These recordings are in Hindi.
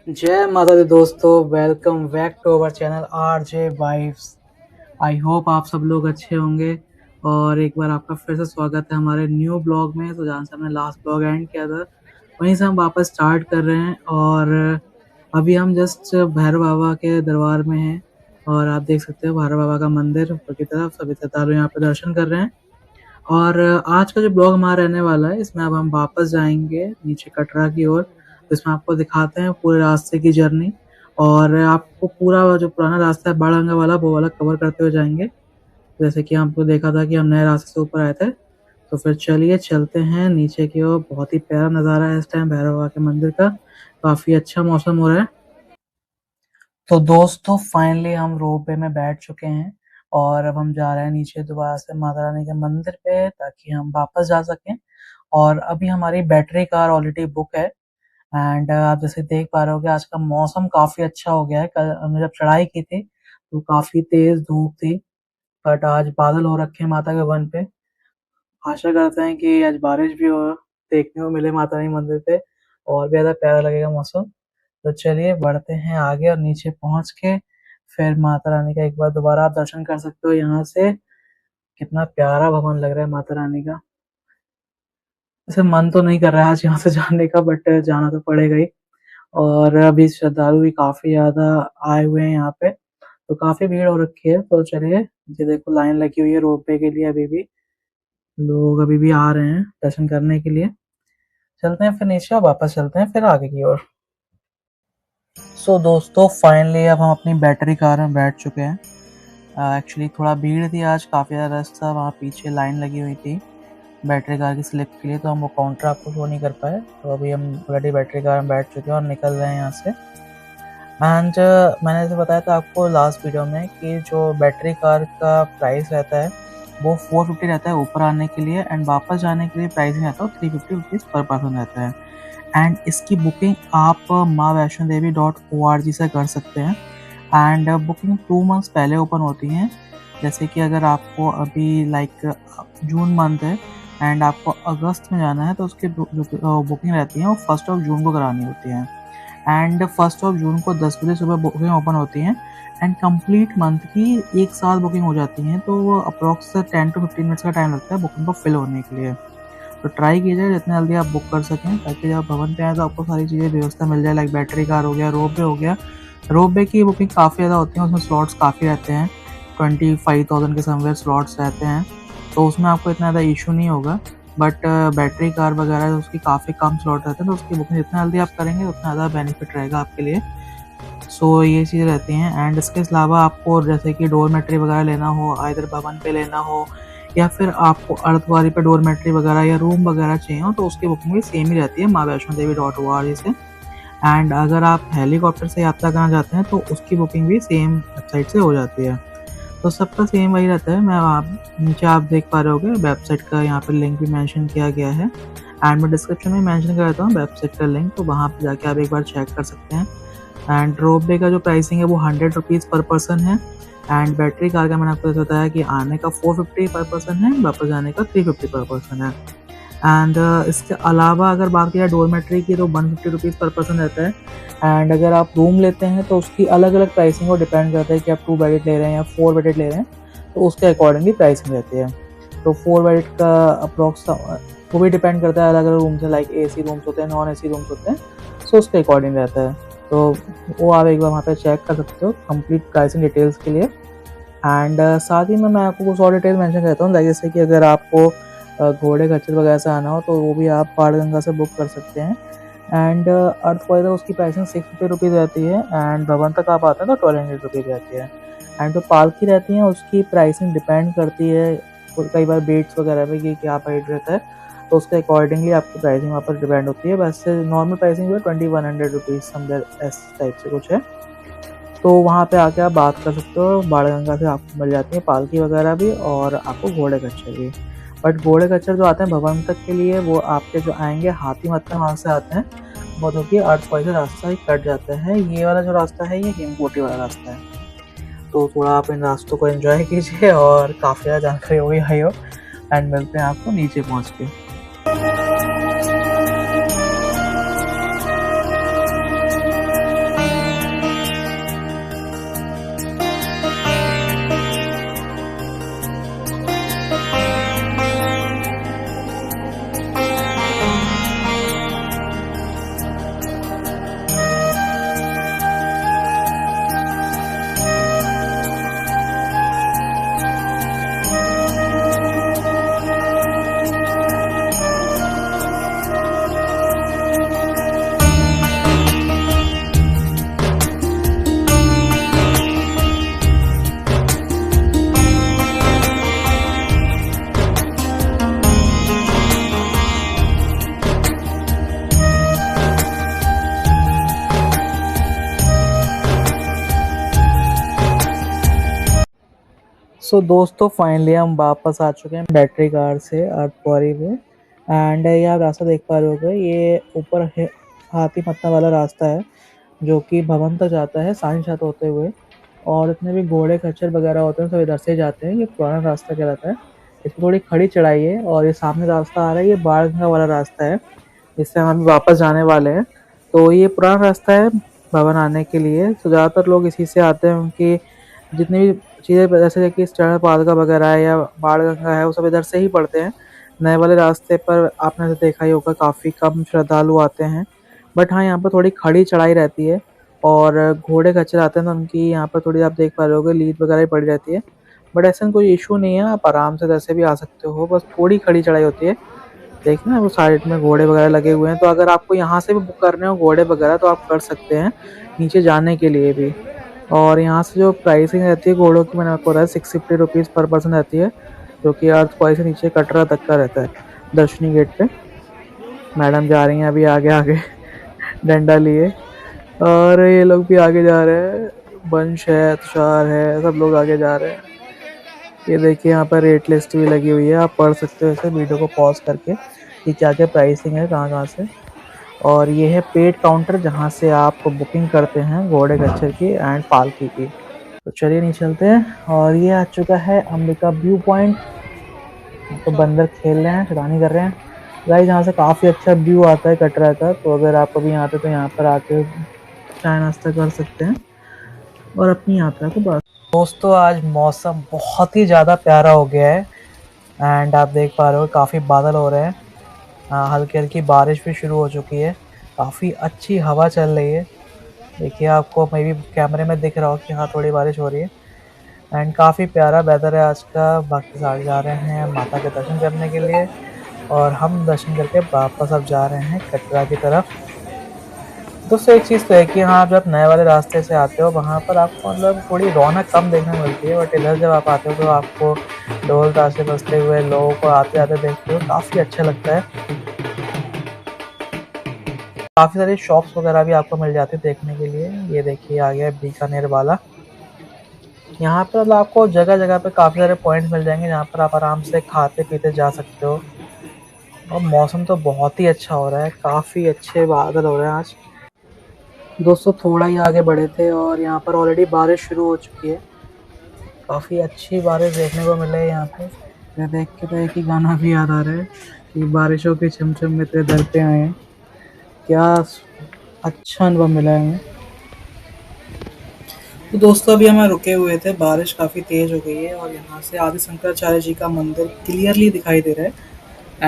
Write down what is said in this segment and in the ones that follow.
जय माता दी दोस्तों, welcome back to our channel RJ vibes. I hope आप सब लोग अच्छे होंगे और एक बार आपका फिर से स्वागत है हमारे न्यू ब्लॉग में। तो जहाँ से हमने लास्ट ब्लॉग एंड किया था वहीं से हम वापस स्टार्ट कर रहे हैं और अभी हम जस्ट भैरव बाबा के दरबार में हैं और आप देख सकते हो भैरव बाबा का मंदिर ऊपर की तरफ सभी श्रद्धालु यहाँ पे दर्शन कर रहे हैं। और आज का जो ब्लॉग हमारा रहने वाला है इसमें अब हम वापस जाएंगे नीचे कटरा की ओर। तो इसमें आपको दिखाते हैं पूरे रास्ते की जर्नी और आपको पूरा जो पुराना रास्ता है बाड़गंगा वाला वो वाला कवर करते हुए जाएंगे। जैसे कि हमको देखा था कि हम नए रास्ते से ऊपर आए थे। तो फिर चलिए चलते हैं नीचे की ओर। बहुत ही प्यारा नज़ारा है इस टाइम भैरव बाबा के मंदिर का। काफ़ी अच्छा मौसम हो रहा है। तो दोस्तों फाइनली हम रोप वे में बैठ चुके हैं और अब हम जा रहे हैं नीचे दोबारा से माता रानी के मंदिर पे ताकि हम वापस जा सकें। और अभी हमारी बैटरी कार ऑलरेडी बुक है एंड आप जैसे देख पा रहे हो कि आज का मौसम काफी अच्छा हो गया है। कल हमने जब चढ़ाई की थी तो काफी तेज धूप थी, बट आज बादल हो रखे हैं माता के वन पे। आशा करते हैं कि आज बारिश भी हो, देखने को मिले माता रानी मंदिर पे और भी ज्यादा प्यारा लगेगा मौसम। तो चलिए बढ़ते हैं आगे और नीचे पहुंच के फिर माता रानी का एक बार दोबारा आप दर्शन कर सकते हो यहाँ से। कितना प्यारा भवन लग रहा है माता रानी का। वैसे मन तो नहीं कर रहा है आज यहाँ से जाने का, बट जाना तो पड़ेगा ही। और अभी श्रद्धालु भी काफी ज्यादा आए हुए हैं यहाँ पे, तो काफी भीड़ हो रखी है। तो चलिए, ये देखो लाइन लगी हुई है रोपवे के लिए। अभी भी लोग अभी भी आ रहे हैं दर्शन करने के लिए। चलते हैं फिर नीचे और वापस चलते हैं फिर आगे की ओर। सो दोस्तों फाइनली अब हम अपनी बैटरी कार में बैठ चुके हैं। एक्चुअली थोड़ा भीड़ थी आज, काफ़ी ज़्यादा रश था, वहाँ पीछे लाइन लगी हुई थी बैटरी कार की स्लिप के लिए, तो हम वो काउंटर आपको शो नहीं कर पाए। तो अभी हम ऑलरेडी बैटरी कार में बैठ चुके हैं और निकल रहे हैं यहाँ से। एंड मैंने जैसे बताया था आपको लास्ट वीडियो में कि जो बैटरी कार का प्राइस रहता है वो 450 रहता है ऊपर आने के लिए, एंड वापस जाने के लिए प्राइसिंग रहता है 350 रुपीज़ पर पर्सन रहता है। एंड इसकी बुकिंग आप माँ वैष्णो देवी .org से कर सकते हैं। एंड बुकिंग 2 मंथ्स पहले ओपन होती हैं। जैसे कि अगर आपको अभी लाइक जून मंथ है एंड आपको अगस्त में जाना है तो उसकी बुकिंग रहती है वो 1 जून को करानी होती है। एंड 1 जून को 10 बजे सुबह बुकिंग ओपन होती है एंड कंप्लीट मंथ की एक साथ बुकिंग हो जाती है। तो वो अप्रॉक्स 10 to 15 मिनट्स का टाइम लगता है बुकिंग को फिल होने के लिए। तो ट्राई कीजिए जितना जल्दी आप बुक कर सकें ताकि जब भवन पे आए तो आपको सारी चीज़ें व्यवस्था मिल जाए, लाइक बैटरी कार हो गया, रोप वे हो गया। रोप वे की बुकिंग काफ़ी ज़्यादा होती है, उसमें स्लॉट्स काफ़ी रहते हैं, 25,000 के समवेयर स्लॉट्स रहते हैं, तो उसमें आपको इतना ज़्यादा इशू नहीं होगा। बट बैटरी कार वगैरह उसकी काफ़ी कम स्लॉट रहते हैं, तो उसकी बुकिंग जितना जल्दी आप करेंगे उतना ज़्यादा बेनिफिट रहेगा आपके लिए। सो ये चीज़ रहती हैं। एंड इसके अलावा आपको जैसे कि डोरमेट्री वगैरह लेना हो, आइदर भवन पे लेना हो या फिर आपको अर्धवारी पे डोरमेट्री वगैरह या रूम वगैरह चाहिए हो तो उसकी बुकिंग भी सेम ही रहती है माँ वैष्णो देवी .org से। एंड अगर आप हेलीकॉप्टर से यात्रा करना चाहते हैं तो उसकी बुकिंग भी सेम वेबसाइट से हो जाती है। तो सबका सेम वही रहता है। मैं आप नीचे आप देख पा रहे होगे वेबसाइट का यहाँ पे लिंक भी मेंशन किया गया है एंड मैं डिस्क्रिप्शन में मेंशन कर देता हूँ वेबसाइट का लिंक, तो वहाँ पे जाके आप एक बार चेक कर सकते हैं। एंड रोप वे का जो प्राइसिंग है वो 100 रुपीज़ पर पर्सन है। एंड बैटरी कार का मैंने आपको जैसे बताया कि आने का 450 पर पर्सन है, वापस जाने का 350 पर पर्सन है। एंड इसके अलावा अगर बात की जाए डोरमेट्री की तो 150 रुपीज़ पर पर्सन रहता है। एंड अगर आप रूम लेते हैं तो उसकी अलग अलग प्राइसिंग को डिपेंड करता है कि आप 2 बेडेड ले रहे हैं या 4 बेडेड ले रहे हैं, तो उसके अकॉर्डिंगली प्राइसिंग रहती है। तो 4 बेडेड का अप्रॉक्स वो भी डिपेंड करता है अलग अलग रूम से, लाइक AC रूम्स होते हैं, नॉन AC रूम्स होते हैं, सो उसके अकॉर्डिंग रहता है। तो वो आप एक बार वहाँ पे चेक कर सकते हो कंप्लीट प्राइसिंग डिटेल्स के लिए। एंड साथ ही में मैं आपको कुछ और डिटेल मेंशन करता हूँ, जैसे कि अगर आपको घोड़े खच्चर वगैरह से आना हो तो वो भी आप बाणगंगा से बुक कर सकते हैं। एंड अर्थक्वेक उसकी प्राइसिंग 650 रुपीज़ रहती है एंड भवन तक आप आते हैं तो 1200 रुपीज़ रहती है। एंड जो पालकी रहती है उसकी प्राइसिंग डिपेंड करती है कई बार बेट्स वगैरह पे कि क्या प्राइस रहता है, तो उसके अकॉर्डिंगली आपकी प्राइसिंग वहाँ पर डिपेंड होती है। वैसे नॉर्मल प्राइसिंग जो है 2100 रुपीज़ समवेयर इस टाइप से कुछ है। तो वहाँ पे आके आप बात कर सकते हो, बाणगंगा से आपको मिल जाती है पालकी वगैरह भी और आपको घोड़े खच्चर भी। बट घोड़े खच्चर जो आते हैं भवन तक के लिए वो आपके जो आएंगे हाथी मत वहाँ से आते हैं, बहुत होती है अर्थक्वेक से रास्ता ही कट जाता है। ये वाला जो रास्ता है ये हेमकोटी वाला रास्ता है, तो थोड़ा आप इन रास्तों को एंजॉय कीजिए और काफ़ी ज़्यादा जानकारी होगी आई हो। एंड मिलते हैं आपको नीचे पहुँच के। सो दोस्तों फाइनली हम वापस आ चुके हैं बैटरी कार से अर्धकुंवारी में। एंड ये आप रास्ता देख पा रहे होगे, ये ऊपर हाथी मत्था वाला रास्ता है जो कि भवन तक जाता है साइंस छत होते हुए। और जितने भी घोड़े खच्चर वगैरह होते हैं सब इधर से जाते हैं। ये पुराना रास्ता कहलाता है। इसमें थोड़ी खड़ी चढ़ाई है और ये सामने रास्ता आ रहा है, ये बाढ़गंगा वाला रास्ता है। इससे हम अभी वापस जाने वाले हैं। तो ये पुराना रास्ता है भवन आने के लिए। तो ज़्यादातर लोग इसी से आते हैं। उनकी जितनी भी चीज़ें जैसे कि स्टैंड पादका वगैरह है या बाणगंगा है वो सब इधर से ही पड़ते हैं। नए वाले रास्ते पर आपने तो देखा ही होगा काफ़ी कम श्रद्धालु आते हैं। बट हाँ, यहाँ पर थोड़ी खड़ी चढ़ाई रहती है और घोड़े खच्चर आते हैं तो उनकी यहाँ पर थोड़ी आप देख पा रहे होगे लीद वगैरह ही पड़ी रहती है। बट ऐसा कोई इशू नहीं है, आप आराम से वैसे भी आ सकते हो, बस थोड़ी खड़ी चढ़ाई होती है। देखिए ना वो साइड में घोड़े वगैरह लगे हुए हैं। तो अगर आपको यहाँ से भी बुक करने हो घोड़े वगैरह तो आप कर सकते हैं नीचे जाने के लिए भी। और यहाँ से जो प्राइसिंग रहती है घोड़ों की मैंने आपको बताया 650 रुपीज़ पर पर्सन रहती है, जो कि अर्धकुंवारी से नीचे कटरा तक का रहता है। दर्शनी गेट पे मैडम जा रही हैं अभी आगे आगे डंडा लिए, और ये लोग भी आगे जा रहे हैं। वंश है, तुषार है, सब लोग आगे जा रहे हैं। ये देखिए यहाँ पर रेट लिस्ट भी लगी हुई है, आप पढ़ सकते हो इसे वीडियो को पॉज करके कि क्या क्या प्राइसिंग है कहाँ कहाँ से। और ये है पेड काउंटर जहाँ से आप बुकिंग करते हैं घोड़े खच्चर की एंड पालकी की। तो चलिए नहीं चलते हैं। और ये आ चुका है अंबिका व्यू पॉइंट। तो बंदर खेल रहे हैं, शैतानी कर रहे हैं गाइस। यहाँ से काफ़ी अच्छा व्यू आता है कटरा का। तो अगर आप कभी आते तो यहाँ पर आके चाय नाश्ता कर सकते हैं और अपनी यात्रा को बढ़ा। दोस्तों आज मौसम बहुत ही ज़्यादा प्यारा हो गया है एंड आप देख पा रहे हो काफ़ी बादल हो रहे हैं। हल्की हल्की बारिश भी शुरू हो चुकी है। काफ़ी अच्छी हवा चल रही है। देखिए आपको मे भी कैमरे में दिख रहा हो कि हाँ थोड़ी बारिश हो रही है। एंड काफ़ी प्यारा वेदर है आज का। बाकी सारे जा रहे हैं माता के दर्शन करने के लिए और हम दर्शन करके वापस अब जा रहे हैं कटरा की तरफ। दोस्तों एक चीज़ तो है कि हाँ जब नए वाले रास्ते से आते हो वहाँ पर आपको मतलब थोड़ी रौनक कम देखने को मिलती है। बट इधर जब आप आते हो तो आपको ढोल ताशे बजते हुए लोगों को आते आते देखते हो, काफ़ी अच्छा लगता है। काफ़ी सारी शॉप्स वगैरह भी आपको मिल जाती है देखने के लिए। ये देखिए आ गया बीकानेर वाला। यहाँ पर मतलब आपको जगह जगह पे काफ़ी सारे पॉइंट्स मिल जाएंगे जहाँ पर आप आराम से खाते पीते जा सकते हो। और मौसम तो बहुत ही अच्छा हो रहा है, काफ़ी अच्छे बादल हो रहे हैं आज। दोस्तों थोड़ा ही आगे बढ़े थे और यहाँ पर ऑलरेडी बारिश शुरू हो चुकी है। काफ़ी अच्छी बारिश देखने को मिले यहाँ पे। ये देख के तो एक ही गाना भी याद आ रहा है कि बारिशों के छमछम में तेरे दर पे आए हैं। क्या अच्छा अनुभव मिला है हमें। तो दोस्तों अभी हम रुके हुए थे, बारिश काफ़ी तेज़ हो गई है और यहाँ से आदि शंकराचार्य जी का मंदिर क्लियरली दिखाई दे रहा है।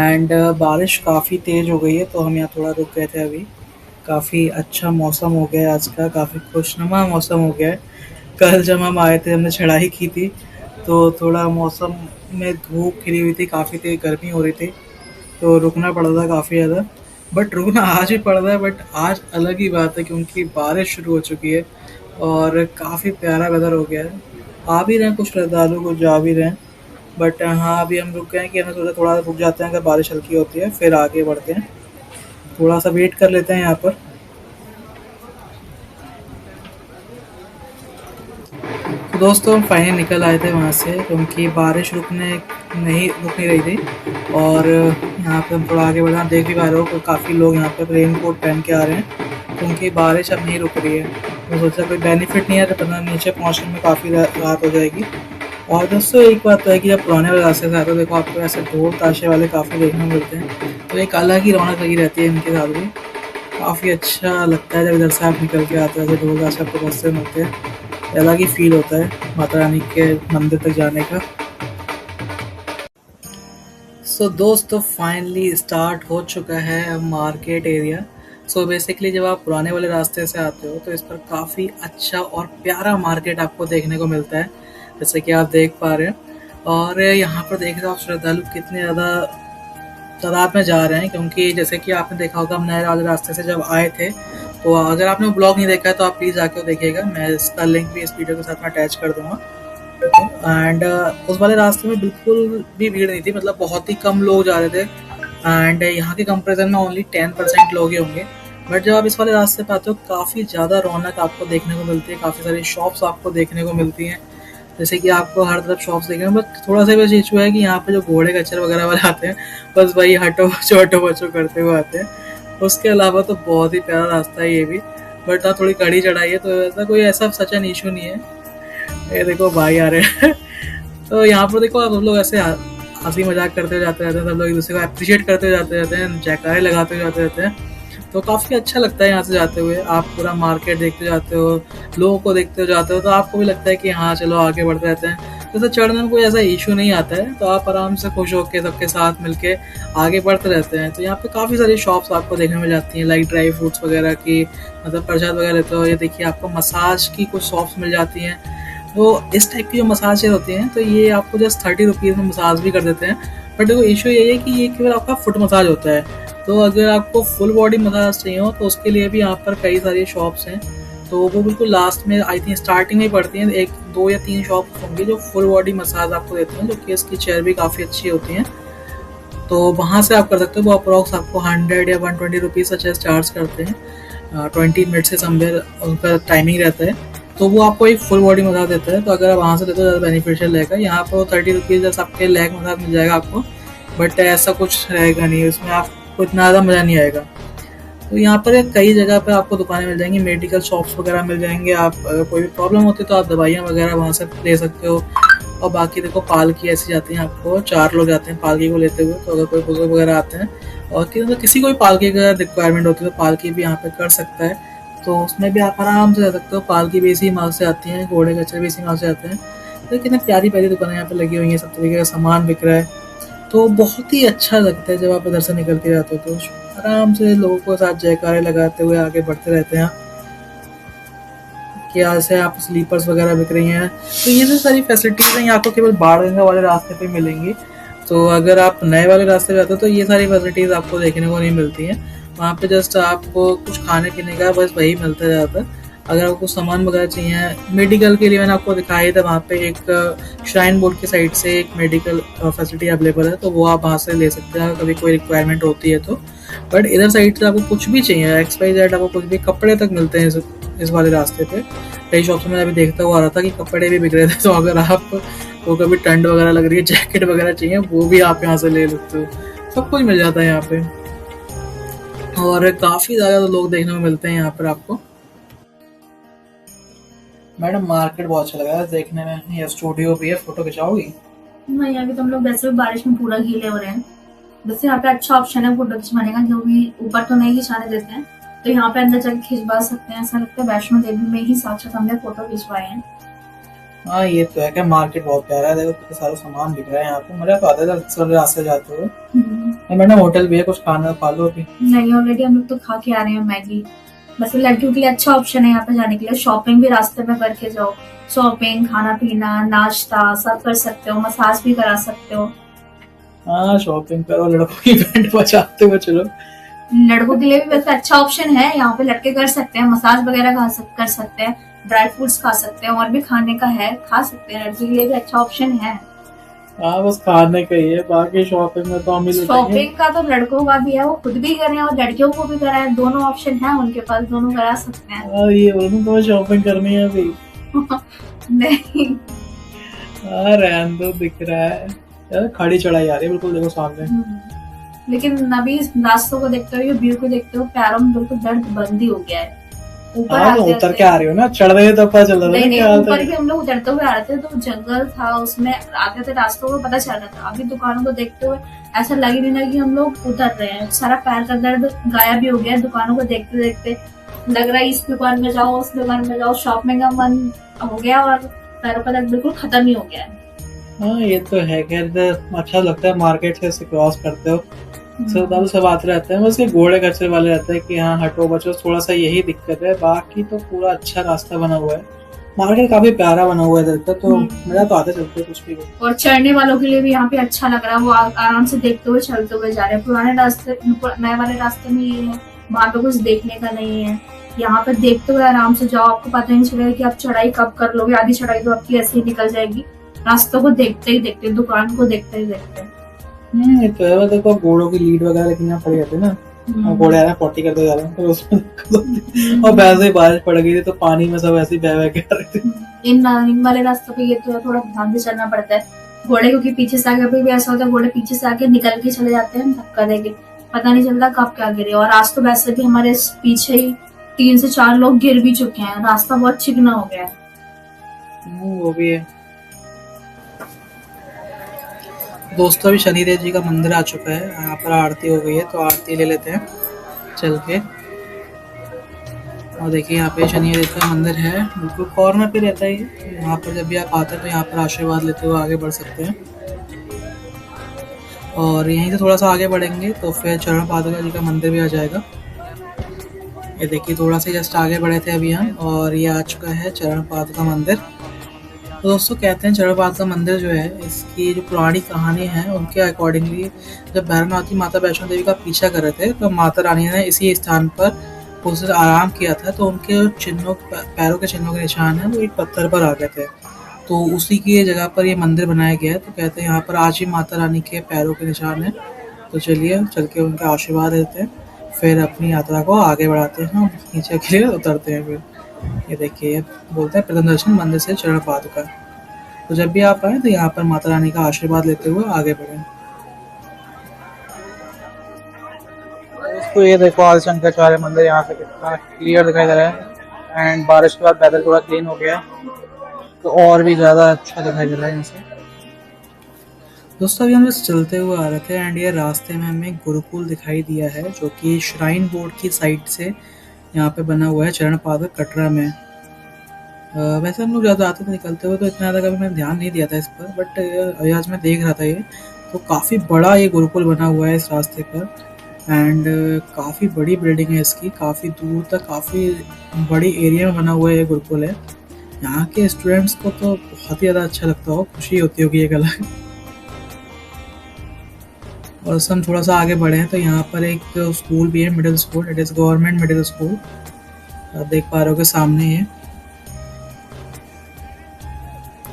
एंड बारिश काफ़ी तेज़ हो गई है तो हम यहाँ थोड़ा रुक गए थे अभी। काफ़ी अच्छा मौसम हो गया है आज का, काफ़ी खुशनुमा मौसम हो गया है। कल जब हम आए थे हमने चढ़ाई की थी तो थोड़ा मौसम में धूप खिली हुई थी, काफ़ी तेज़ गर्मी हो रही थी तो रुकना पड़ा था काफ़ी ज़्यादा। बट रुकना आज भी पड़ रहा है, बट आज अलग ही बात है क्योंकि बारिश शुरू हो चुकी है और काफ़ी प्यारा वेदर हो गया है। आ भी रहे हैं कुछ श्रद्धालु, कुछ जा भी रहे हैं। बट हाँ अभी हम रुक गए हैं कि हमें सोचा थोड़ा रुक जाते हैं, अगर बारिश हल्की होती है फिर आगे बढ़ते हैं। थोड़ा सा वेट कर लेते हैं यहाँ पर। तो दोस्तों हम फाइनली निकल आए थे वहाँ से क्योंकि बारिश रुक नहीं रही थी। और यहाँ पे हम थोड़ा आगे बढ़ा, देख भी पा रहे हो काफ़ी लोग यहाँ पे रेन कोट पहन के आ रहे हैं क्योंकि बारिश अब नहीं रुक रही है। तो सोचा कोई बेनिफिट नहीं है तो पता नीचे पहुँचने में काफ़ी रात हो जाएगी। और दोस्तों एक बात तो है कि जब पुराने वाले रास्ते से आते हो देखो आपको ऐसे ढोल ताशे वाले काफ़ी देखने को मिलते हैं, तो एक अलग ही रौनक लगी रहती है इनके साथ भी। काफ़ी अच्छा लगता है जब इधर से आप निकल के आते हो, ढोल ताशे आपको रास्ते में मिलते हैं, अलग ही फील होता है माता रानी के मंदिर तक जाने का। सो दोस्तों फाइनली स्टार्ट हो चुका है मार्केट एरिया। सो बेसिकली जब आप पुराने वाले रास्ते से आते हो तो इस पर काफ़ी अच्छा और प्यारा मार्केट आपको देखने को मिलता है, जैसे कि आप देख पा रहे हैं। और यहाँ पर देख रहे हो आप श्रद्धालु कितने ज़्यादा तादाद में जा रहे हैं क्योंकि जैसे कि आपने देखा होगा हम नए वाले रास्ते से जब आए थे। तो अगर आपने वो ब्लॉग नहीं देखा है तो आप प्लीज़ आके देखिएगा, मैं इसका लिंक भी इस वीडियो के साथ में अटैच कर दूँगा। एंड उस वाले रास्ते में बिल्कुल भी भीड़ नहीं थी, मतलब बहुत ही कम लोग जा रहे थे। एंड यहाँ के कंपेरिजन में ओनली 10% लोग ही होंगे। बट जब आप इस वाले रास्ते पे आते हो काफ़ी ज़्यादा रौनक आपको देखने को मिलती है, काफ़ी सारी शॉप्स आपको देखने को मिलती हैं। जैसे कि आपको हर तरफ शॉप्स देखेंगे, बट थोड़ा सा बस इशू है कि यहाँ पे जो घोड़े कचर वगैरह वाले आते हैं, बस वही हटो बचो करते हुए आते हैं। उसके अलावा तो बहुत ही प्यारा रास्ता है ये भी, बट हाँ थोड़ी कड़ी चढ़ाई है, तो ऐसा कोई ऐसा सच एन इशू नहीं है। ये देखो भाई आ रहे हैं तो यहाँ पर देखो आप लोग ऐसे हंसी मजाक करते हुए जाते रहते हैं, सब लोग एक दूसरे को अप्रिशिएट करते हुए जाते रहते हैं, जयकारे लगाते हुए जाते रहते हैं। तो काफ़ी अच्छा लगता है यहाँ से जाते हुए, आप पूरा मार्केट देखते जाते हो, लोगों को देखते हुए जाते हो, तो आपको भी लगता है कि हाँ चलो आगे बढ़ते रहते हैं। तो चढ़ने में कोई ऐसा इशू नहीं आता है, तो आप आराम से खुश होकर सबके साथ मिलके आगे बढ़ते रहते हैं। तो यहाँ पे काफ़ी सारी शॉप्स आपको देखने में जाती हैं, लाइक ड्राई फ्रूट्स वगैरह की, मतलब प्रसाद वगैरह लेते हो। ये देखिए आपको मसाज की कुछ शॉप्स मिल जाती हैं, तो इस टाइप की जो मसाज होती हैं, तो ये आपको जस्ट 30 रुपीज़ में मसाज भी कर देते हैं। बट देखो इशू ये है कि ये केवल आपका फुट मसाज होता है, तो अगर आपको फुल बॉडी मसाज चाहिए हो तो उसके लिए भी यहाँ पर कई सारी शॉप्स हैं। तो वो बिल्कुल लास्ट में आई थिंक स्टार्टिंग में पड़ती हैं, 1 2 या 3 शॉप्स होंगी जो फुल बॉडी मसाज आपको देते हैं, जो कि इसकी चेयर भी काफ़ी अच्छी होती हैं। तो वहाँ से आप कर सकते हो। वो अप्रॉक्स आपको 100 या 120 रुपीज़ सच चार्ज करते हैं। 20 मिनट से समवेयर उनका टाइमिंग रहता है, तो वो आपको एक फुल बॉडी मसाज देता है। तो अगर आप वहाँ से लेते हो ज़्यादा बेनिफिशियल रहेगा। यहाँ पर 30 रुपीज़ या सबके लेग मसाज मिल जाएगा आपको, बट ऐसा कुछ रहेगा नहीं, उसमें आपको इतना ज़्यादा मज़ा नहीं आएगा। तो यहाँ पर कई जगह पे आपको दुकानें मिल जाएंगी, मेडिकल शॉप्स वगैरह मिल जाएंगे। आप अगर कोई भी प्रॉब्लम होती है तो आप दवाइयाँ वगैरह वहाँ से ले सकते हो। और बाकी देखो पालकी ऐसी जाती हैं, आपको 4 लोग जाते हैं पालकी को लेते हुए। तो अगर कोई बुजुर्ग वगैरह आते हैं और किसी को भी पालकी का रिक्वायरमेंट होती है तो पालकी भी यहाँ पे कर सकता है। तो उसमें भी आप आराम से जा सकते हो। पालकी भी इसी माल से आती हैं, घोड़े कचरे भी इसी माल से आते हैं। तो कितनी प्यारी प्यारी दुकानें यहाँ पे लगी हुई हैं, सब तरीके का सामान बिक रहा है। तो बहुत ही अच्छा लगता है जब आप इधर से निकल के जाते हो, तो आराम से लोगों के साथ जयकारे लगाते हुए आगे बढ़ते रहते हैं। कि ऐसे आप स्लीपर्स वगैरह बिक रही हैं, तो ये जो सारी फैसिलिटीज़ हैं आपको केवल बाणगंगा वाले रास्ते पे मिलेंगी। तो अगर आप नए वाले रास्ते पे आते हो तो ये सारी फैसिलिटीज़ आपको देखने को नहीं मिलती हैं। वहाँ पे जस्ट आपको कुछ खाने पीने का बस वही मिलता है ज़्यादातर। अगर आपको सामान वगैरह चाहिए मेडिकल के लिए, मैंने आपको दिखाई था वहाँ पे एक श्राइन बोर्ड की साइड से एक मेडिकल फैसिलिटी अवेलेबल है, तो वो आप वहाँ से ले सकते हैं कभी कोई रिक्वायरमेंट होती है तो। बट इधर साइड से आपको कुछ भी चाहिए XYZ, आपको कुछ भी, कपड़े तक मिलते हैं इस वाले रास्ते पे। कई शॉप्स में अभी देखता हुआ आ रहा था कि कपड़े भी बिक रहे थे, तो अगर आप को कभी ठंड वगैरह लग रही है, जैकेट वगैरह चाहिए, वो भी आप यहाँ से ले सकते हो। सब कुछ मिल जाता है यहाँ पे, और काफ़ी ज़्यादा लोग देखने को मिलते हैं यहाँ पर आपको। मैडम मार्केट बहुत अच्छा लगा है देखने में, ये स्टूडियो भी है, फोटो खिंचाओगी? नहीं, अभी तो हम लोग वैसे भी बारिश में पूरा गीले हो रहे हैं। वैसे यहाँ पे अच्छा ऑप्शन है फोटो खिंचवाने का, जो भी ऊपर तो नहीं खिंचाने देते हैं, तो यहाँ पे अंदर जाके खिंचवा सकते हैं। ऐसा लगता है वैष्णो देवी में ही साक्षात हमने फोटो खिंचवाए हैं। हाँ ये तो है कि मार्केट बहुत प्यारा है, देखो कितना सारा सामान बिक रहा है यहाँ पे। मजा तो आता है सब रास्ते जाते हुए। मैडम होटल भी है, कुछ खाना खा लो अभी? नहीं, ऑलरेडी हम लोग तो खा के आ रहे हैं मैगी। वैसे लड़कियों के लिए अच्छा ऑप्शन है यहाँ पे जाने के लिए। शॉपिंग भी रास्ते में करके जाओ, शॉपिंग, खाना पीना, नाश्ता सब कर सकते हो, मसाज भी करा सकते हो। हाँ शॉपिंग करो, लड़कों की बैंड बजाते हुए चलो। लड़कों के लिए भी वैसे अच्छा ऑप्शन है यहाँ पे, लड़के कर सकते हैं, मसाज वगैरह कर सकते हैं, ड्राई फ्रूट्स खा सकते हैं, और भी खाने का है, खा सकते हैं। लड़के के लिए भी अच्छा ऑप्शन है। हाँ बस खाने का ही है, बाकी शॉपिंग में तो हम ही लुटेंगे। शॉपिंग का तो लड़कों का भी है, वो खुद भी करें और लड़कियों को भी कराएं, दोनों ऑप्शन है उनके पास, दोनों करा सकते हैं। हाँ ये बोलूं तो शॉपिंग करनी है अभी। नहीं हाँ रहने दो, दिख रहा है यार, खड़ी चढ़ाई आ रही है बिल्कुल, देखो सामने। लेकिन अभी इस रास्तों को देखते हो, ये भीड़ को देखते हो, पैरों में बिल्कुल दर्द बंद ही हो गया है। ऊपर उतर के आ रही हो ना, चढ़ रहे तो पता चल रहा था। नहीं, ऊपर भी हम लोग उतरते हुए आ रहे थे, तो जंगल था, उसमें आते थे, रास्तों को पता चल रहा था। अभी दुकानों को देखते हुए ऐसा लग ही नहीं रहा कि हम लोग उतर रहे हैं। सारा पैर का दर्द गायब भी हो गया दुकानों को देखते देखते। लग रहा है इस दुकान में जाओ, उस दुकान में जाओ, शॉपिंग का मन हो गया और पैरों का दर्द बिल्कुल खत्म ही हो गया है। हाँ ये तो है, खैर अच्छा लगता है मार्केट से ऐसे क्रॉस करते हो, सब आते रहते हैं। बस ये घोड़े कचरे वाले रहते हैं कि हाँ हटो बचो, थोड़ा सा यही दिक्कत है। बाकी तो पूरा अच्छा रास्ता बना हुआ है, मार्केट काफी प्यारा बना हुआ है इधर का, तो मजा तो आते चलते कुछ भी। और चढ़ने वालों के लिए भी यहाँ पे अच्छा लग रहा है, वो आराम से देखते हुए चलते हुए जा रहे हैं। पुराने रास्ते, नए वाले रास्ते में ये है, वहाँ पे कुछ देखने का नहीं है। यहाँ पे देखते हुए आराम से जाओ, आपको पता नहीं चलेगा कि आप चढ़ाई कब कर लोगे। आधी चढ़ाई तो आपकी ऐसे ही निकल जाएगी, रास्तों को देखते ही देखते, दुकान को देखते ही देखते। ये तो है, देखो घोड़ों की लीड वगैरह कितना पड़ जाते हैं ना, और घोड़े आ रहे हैं 40 करते जा रहे हैं, तो उसमें दिक्कत होती है। और वैसे ही बारिश पड़ गई थी तो पानी में सब ऐसे ही बह बह के आ रहे थे। इन रनिंग वाले रास्तों पे ये तो थोड़ा ध्यान से चलना पड़ता है। घोड़े क्योंकि पीछे से आगे भी ऐसा होता है, घोड़े पीछे से आगे निकल के चले जाते हैं धक्का देके, पता नहीं चलता कब क्या गिरे। और आज तो वैसे भी हमारे पीछे ही 3 से 4 लोग गिर भी चुके हैं, रास्ता बहुत चिकना हो गया है। वो भी है। दोस्तों अभी शनिदेव जी का मंदिर आ चुका है, यहाँ पर आरती हो गई है तो आरती ले लेते हैं चल के। और देखिए यहाँ पे शनिदेव का मंदिर है, बिल्कुल कॉर्नर पे रहता है ये। यहाँ पर जब भी आप आते हैं तो यहाँ पर आशीर्वाद लेते हुए आगे बढ़ सकते हैं। और यहीं से थोड़ा सा आगे बढ़ेंगे तो फिर चरण पादुका जी का मंदिर भी आ जाएगा। ये देखिए थोड़ा सा जस्ट आगे बढ़े थे अभी हम, और ये आ चुका है चरण पादुका मंदिर। तो दोस्तों कहते हैं चरण पादुका मंदिर जो है, इसकी जो पुरानी कहानी है उनके अकॉर्डिंगली, जब भैरवनाथ जी माता वैष्णो देवी का पीछा कर रहे थे तो माता रानी ने इसी स्थान पर कुछ देर आराम किया था, तो उनके चिन्हों, पैरों के चिन्हों के निशान है वो एक पत्थर पर आ गए थे, तो उसी की जगह पर ये मंदिर बनाया गया है। तो कहते हैं यहाँ पर आज ही माता रानी के पैरों के निशान है। तो चलिए चल के उनका आशीर्वाद लेते हैं, फिर अपनी यात्रा को आगे बढ़ाते हैं, नीचे के लिए उतरते हैं। फिर ये देखिए बोलते हैं प्रथम दर्शन मंदिर से चरण पादुका। तो जब भी आप आए तो यहाँ पर माता रानी का आशीर्वाद लेते हुए आगे बढ़ें। दोस्तों ये देखो आदिशंकराचार्य मंदिर यहाँ से कितना क्लियर दिखाई दे रहा है, एंड बारिश के बाद वेदर थोड़ा क्लीन हो गया है तो और भी ज़्यादा अच्छा दिखाई दे रहा है यहाँ से। दोस्तों अभी हम बस चलते हुए आ रहे थे एंड ये रास्ते में हमें गुरुकुल दिखाई दिया है, जो कि श्राइन बोर्ड की साइड से यहाँ पे बना हुआ है चरण पादुका कटरा में। वैसे हम लोग ज़्यादा आते थे निकलते हुए तो इतना ज़्यादा कभी मैंने ध्यान नहीं दिया था इस पर, बट आज मैं देख रहा था ये तो काफ़ी बड़ा ये गुरुकुल बना हुआ है इस रास्ते पर। एंड काफ़ी बड़ी बिल्डिंग है इसकी, काफ़ी दूर तक काफ़ी बड़ी एरिया में बना हुआ है ये गुरुकुल है। यहाँ के स्टूडेंट्स को तो बहुत ही ज़्यादा अच्छा लगता हो, खुशी होती होगी एक अलग। और उससे हम थोड़ा सा आगे बढ़े हैं तो यहाँ पर एक स्कूल भी है, middle school, it is government middle school, आप देख पा रहे हो कि सामने है।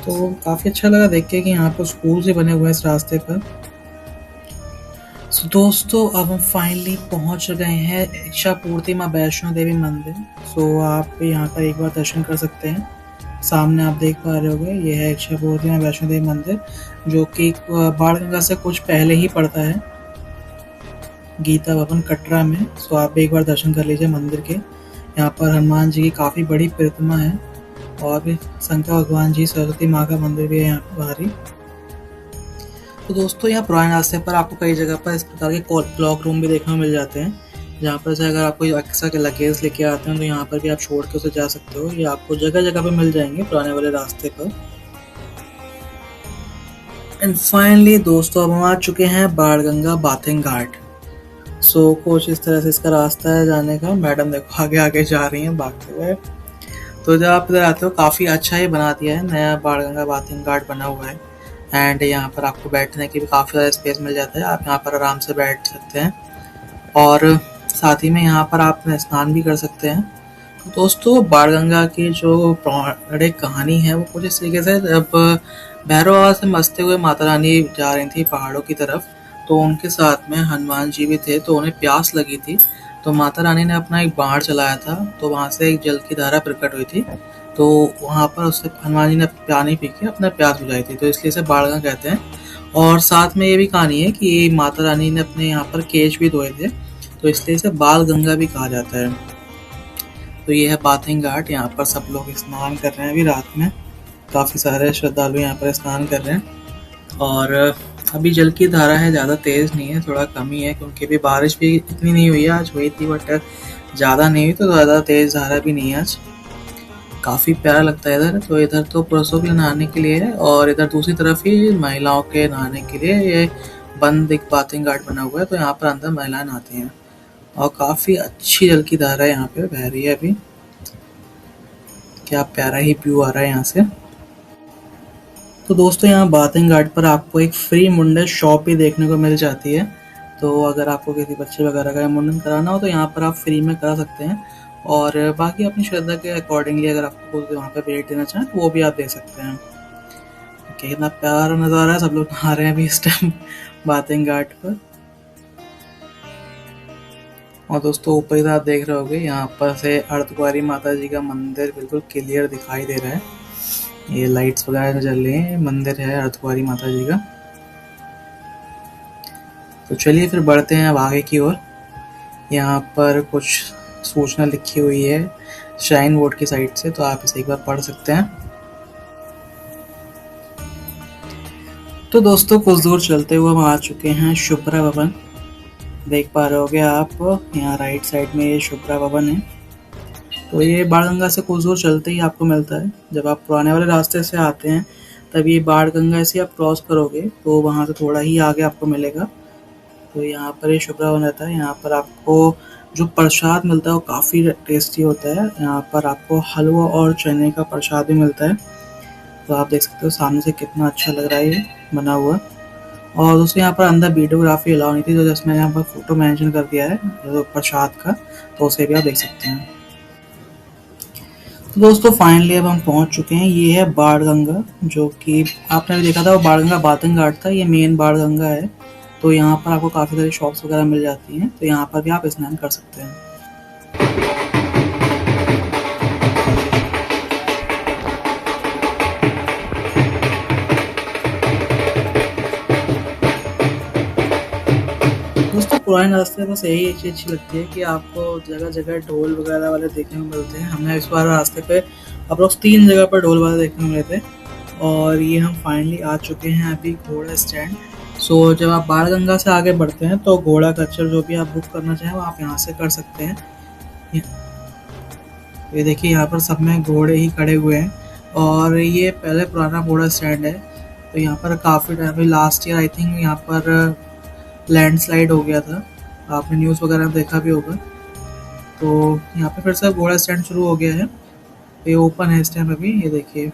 तो काफ़ी अच्छा लगा देख के कि यहाँ पर स्कूल से बने हुए हैं इस रास्ते पर। सो दोस्तों अब हम फाइनली पहुँच गए हैं इच्छा पूर्ति माँ वैष्णो देवी मंदिर। सो आप यहाँ पर एक बार दर्शन कर सकते हैं। सामने आप देख पा रहे होंगे ये है इच्छा पूर्ति माँ वैष्णो देवी मंदिर, जो कि बाणगंगा से कुछ पहले ही पड़ता है गीता भवन कटरा में। सो आप एक बार दर्शन कर लीजिए मंदिर के। यहाँ पर हनुमान जी की काफ़ी बड़ी प्रतिमा है और भी शंकर भगवान जी, सरस्वती माँ का मंदिर भी है यहाँ पर बाहरी। तो दोस्तों यहाँ पुराने रास्ते पर आपको कई जगह पर इस प्रकार के क्लॉक रूम भी देखने को मिल जाते हैं, जहाँ पर से अगर आप कोई एक्स्ट्रा के लगेज लेके आते हैं तो यहाँ पर भी आप छोड़ के उसे जा सकते हो। ये आपको जगह जगह पे मिल जाएंगे पुराने वाले रास्ते पर। एंड फाइनली दोस्तों अब हम आ चुके हैं बाणगंगा बाथिंग घाट। सो कुछ इस तरह से इसका रास्ता है जाने का। मैडम देखो आगे आगे जा रही हैं भागते हुए। तो जब आप इधर आते हो काफ़ी अच्छा ही बना दिया है, नया बाणगंगा बाथिंग घाट बना हुआ है। एंड यहाँ पर आपको बैठने की भी काफ़ी ज़्यादा स्पेस मिल जाता है, आप यहाँ पर आराम से बैठ सकते हैं और साथ ही में यहाँ पर आप स्नान भी कर सकते हैं। तो दोस्तों बाणगंगा की जो पौराणिक कहानी है वो कुछ इस तरीके से, जब भैरव बाबा से मस्ते हुए माता रानी जा रही थी पहाड़ों की तरफ, तो उनके साथ में हनुमान जी भी थे, तो उन्हें प्यास लगी थी, तो माता रानी ने अपना एक बाण चलाया था, तो वहाँ से एक जल की धारा प्रकट हुई थी, तो वहाँ पर उससे हनुमान जी ने पानी पी के अपना प्यास बुझाई थी, तो इसलिए इसे बाणगंगा कहते हैं। और साथ में ये भी कहानी है कि माता रानी ने अपने यहाँ पर केश भी धोए थे, तो इसलिए इसे बाल गंगा भी कहा जाता है। तो ये है बाथिंग घाट, यहाँ पर सब लोग स्नान कर रहे हैं अभी रात में, काफ़ी सारे श्रद्धालु यहाँ पर स्नान कर रहे हैं। और अभी जल की धारा है, ज़्यादा तेज़ नहीं है, थोड़ा कम ही है, क्योंकि अभी बारिश भी इतनी नहीं हुई है, आज हुई थी बट ज़्यादा नहीं हुई, तो ज़्यादा तेज़ धारा भी नहीं है आज। काफ़ी प्यारा लगता है इधर। तो इधर तो पुरुषों के नहाने के लिए है और इधर दूसरी तरफ ही महिलाओं के नहाने के लिए ये बंद एक बाथिंग घाट बना हुआ है, तो यहाँ पर अंदर महिलाएं नहाती हैं और काफ़ी अच्छी जल की धारा यहाँ पे बह रही है अभी। क्या प्यारा ही व्यू आ रहा है यहाँ से। तो दोस्तों यहाँ बाथिंग घाट पर आपको एक फ्री मुंडन शॉप भी देखने को मिल जाती है, तो अगर आपको किसी बच्चे वगैरह का मुंडन कराना हो तो यहाँ पर आप फ्री में करा सकते हैं, और बाकी अपनी श्रद्धा के अकॉर्डिंगली अगर आपको वहाँ पे भेंट देना चाहें तो वो भी आप दे सकते हैं। कितना प्यारा नज़ारा है, सब लोग नहा रहे हैं अभी इस टाइम बाथिंग घाट पर। और दोस्तों ऊपर ही आप देख रहे होगे, यहाँ पर से अर्धकुंवारी माता जी का मंदिर बिल्कुल क्लियर दिखाई दे रहा है। ये लाइट्स वगैरह जो जल रही हैं, मंदिर है अर्धकुंवारी माता जी का। तो चलिए फिर बढ़ते हैं अब आगे की ओर। यहाँ पर कुछ सूचना लिखी हुई है श्राइन बोर्ड की साइड से, तो आप इसे एक बार पढ़ सकते हैं। तो दोस्तों कुछ दूर चलते हुए हम आ चुके हैं शुभ्रा भवन। देख पा रहे होगे आप, यहाँ राइट साइड में ये शुभ्रा भवन है। तो ये बाणगंगा से कुछ दूर चलते ही आपको मिलता है। जब आप पुराने वाले रास्ते से आते हैं तब ये बाणगंगा से आप क्रॉस करोगे तो वहाँ से थोड़ा ही आगे आपको मिलेगा। तो यहाँ पर ये शुभ्रा भवन रहता है। यहाँ पर आपको जो प्रसाद मिलता है वो काफ़ी टेस्टी होता है। यहाँ पर आपको हलवा और चने का प्रसाद भी मिलता है। तो आप देख सकते हो सामने से कितना अच्छा लग रहा है ये बना हुआ। और दोस्तों यहाँ पर अंदर वीडियोग्राफी अलाउ नहीं थी, तो जस्ट मैंने यहाँ पर फोटो मेंशन कर दिया है तो प्रसाद का, तो उसे भी आप देख सकते हैं। तो दोस्तों फाइनली अब हम पहुंच चुके हैं। ये है बाणगंगा, जो कि आपने भी देखा था वो बाणगंगा बातन घाट था, ये मेन बाणगंगा है। तो यहाँ पर आपको काफ़ी सारी शॉप्स वगैरह मिल जाती हैं, तो यहाँ पर भी आप स्नान कर सकते हैं। दोस्तों पुराने रास्ते बस यही एक चीज़ अच्छी लगती है कि आपको जगह जगह ढोल वगैरह वाले देखने को मिलते हैं। हमें इस बार रास्ते पे अप्रोक्स 3 जगह पर ढोल वाले देखने को मिले थे। और ये हम फाइनली आ चुके हैं अभी घोड़ा स्टैंड। सो जब आप बाणगंगा से आगे बढ़ते हैं तो घोड़ा खच्चर जो भी आप बुक करना चाहें वो आप यहाँ से कर सकते हैं। ये देखिए यहाँ पर सब में घोड़े ही खड़े हुए हैं और ये पहले पुराना घोड़ा स्टैंड है। तो यहाँ पर काफ़ी time, last year I think यहाँ पर लैंडस्लाइड हो गया था, आपने न्यूज़ वगैरह में देखा भी होगा। तो यहाँ पे फिर से घोड़ा स्टैंड शुरू हो गया है। ये ओपन है इस टाइम अभी, ये देखिए।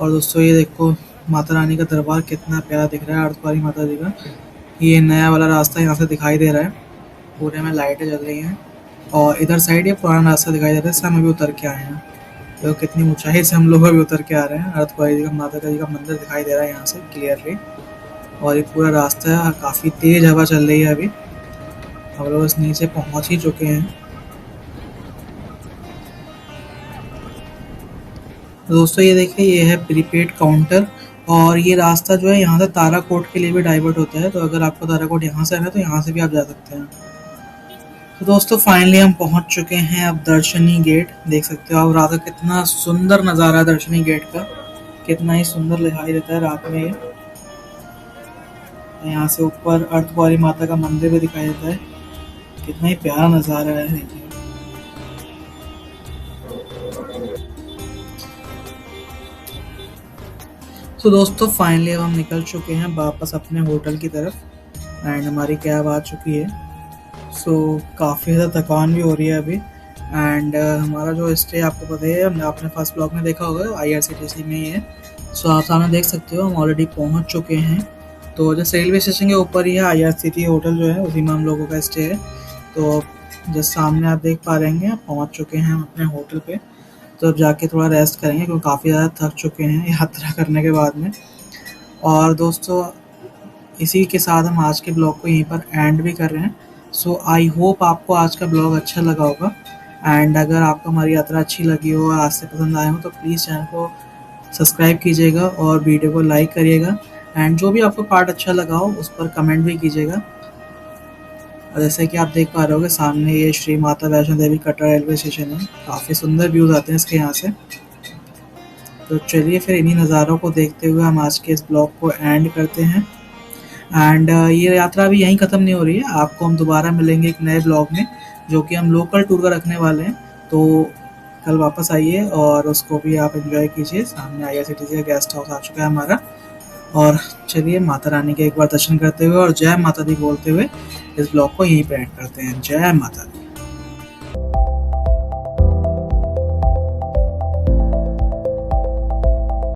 और दोस्तों ये देखो माता रानी का दरबार कितना प्यारा दिख रहा है, अर्धकुंवारी माता जी का। ये नया वाला रास्ता यहाँ से दिखाई दे रहा है, पूरे में लाइटें जल रही हैं। और इधर साइड ये पुराना रास्ता दिखाई दे रहा है, इससे हम अभी उतर के आए हैं। तो कितनी ऊंचाई से हम लोग अभी उतर के आ रहे हैं। अर्धकुंवारी जी का, माता जी का मंदिर दिखाई दे रहा है यहाँ से क्लियरली। और ये पूरा रास्ता है, काफ़ी तेज़ हवा चल रही है अभी। हम लोग इस नीचे पहुँच ही चुके हैं। दोस्तों ये देखिए, ये है प्रीपेड काउंटर। और ये रास्ता जो है यहाँ से ताराकोट के लिए भी डाइवर्ट होता है। तो अगर आपको ताराकोट यहाँ से आना है तो यहाँ से भी आप जा सकते हैं। तो दोस्तों फाइनली हम पहुँच चुके हैं अब दर्शनी गेट। देख सकते हो आप रात का कितना सुंदर नज़ारा है दर्शनी गेट का, कितना ही सुंदर दिखाई देता है रात में ये। यहाँ से ऊपर अर्धकुंवारी माता का मंदिर भी दिखाई देता है, कितना ही प्यारा नज़ारा है। देखिए तो दोस्तों फाइनली अब हम निकल चुके हैं वापस अपने होटल की तरफ एंड हमारी कैब आ चुकी है। सो काफ़ी ज़्यादा थकान भी हो रही है अभी। एंड हमारा जो स्टे आपको पता है, हमने अपने फर्स्ट ब्लॉग में देखा होगा, IRCTC में ही है। सो आप सामने देख सकते हो हम ऑलरेडी पहुंच चुके हैं। तो जैसे रेलवे स्टेशन के ऊपर ही है IRCTC होटल जो है, उसी में हम लोगों का स्टे है। तो जैसे सामने आप देख पा रहे हैं पहुंच चुके हैं हम अपने होटल पे। तो अब जाके थोड़ा रेस्ट करेंगे क्योंकि काफ़ी ज़्यादा थक चुके हैं यात्रा करने के बाद में। और दोस्तों इसी के साथ हम आज के ब्लॉग को यहीं पर एंड भी कर रहे हैं। सो आई होप आपको आज का ब्लॉग अच्छा लगा होगा। एंड अगर आपको हमारी यात्रा अच्छी लगी हो, आज से पसंद आए हो, तो प्लीज़ चैनल को सब्सक्राइब कीजिएगा और वीडियो को लाइक करिएगा। एंड जो भी आपको पार्ट अच्छा लगा हो उस पर कमेंट भी कीजिएगा। और जैसे कि आप देख पा रहे होगे सामने ये श्री माता वैष्णो देवी कटरा रेलवे स्टेशन है, काफ़ी सुंदर व्यूज़ आते हैं इसके यहाँ से। तो चलिए फिर इन्हीं नज़ारों को देखते हुए हम आज के इस ब्लॉग को एंड करते हैं। एंड ये यात्रा अभी यहीं ख़त्म नहीं हो रही है, आपको हम दोबारा मिलेंगे एक नए ब्लॉग में, जो कि हम लोकल टूर का रखने वाले हैं। तो कल वापस आइए और उसको भी आप एंजॉय कीजिए। सामने IRCTC का गेस्ट हाउस आ चुका है हमारा। और चलिए माता रानी के एक बार दर्शन करते हुए और जय माता दी बोलते हुए इस ब्लॉग को यहीं पे एंड करते हैं। जय माता दी।